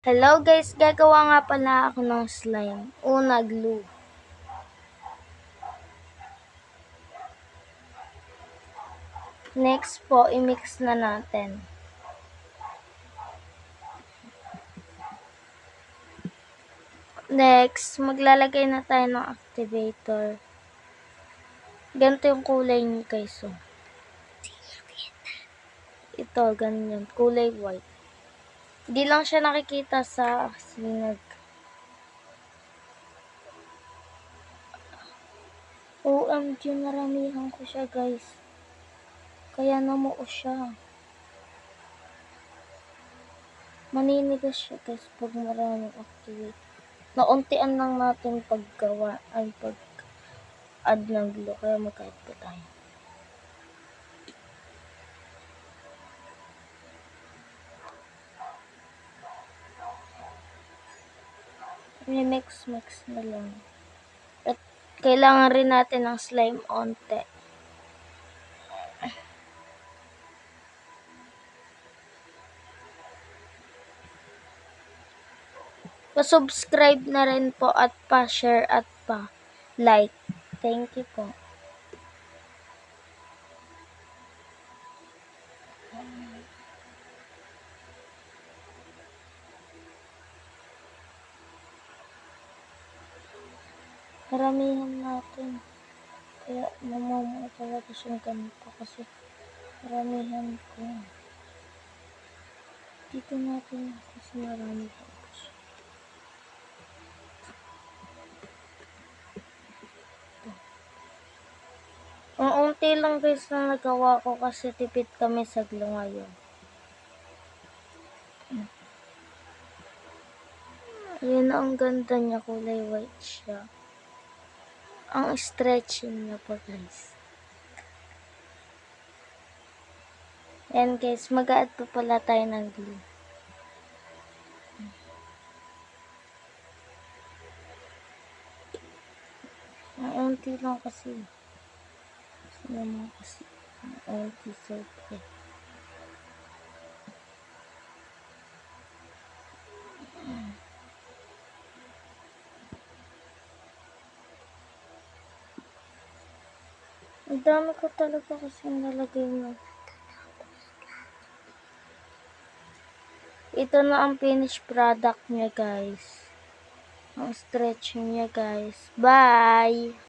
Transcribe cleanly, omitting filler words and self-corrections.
Hello guys, gagawa nga pala ako ng slime. Una, glue. Next po, i-mix na natin. Next, maglalagay na tayo ng activator. Ganito yung kulay niyo guys. Oh. Ito, ganyan. Kulay white. Hindi lang siya nakikita sa sinag. OMG, naramihan ko siya guys. Kaya namuo siya. Maninigas siya guys pag maraming activate. Nauntian lang natin paggawa ay pag-add ng glue. Kaya mag-add po tayo. Mix na lang. At kailangan rin natin ng slime onte. Pa-subscribe na rin po at pa-share at pa-like. Thank you po. Karamihan natin. Kaya namumuo talaga siyang ganito kasi karamihan ko. Dito natin kasi marami po siya. Ang unti lang guys na nagawa ko kasi tipid kami sa glue ngayon. Ayan, ang ganda niya, kulay white siya. Ang stretching niya po guys. Ayan guys, mag-add pa pala tayo ng glue. Ang unti lang kasi. Ang unti sobrang. Ang dami ko talaga kasi nalagay mo. Ito na ang finished product niya guys. Ang stretching niya guys. Bye!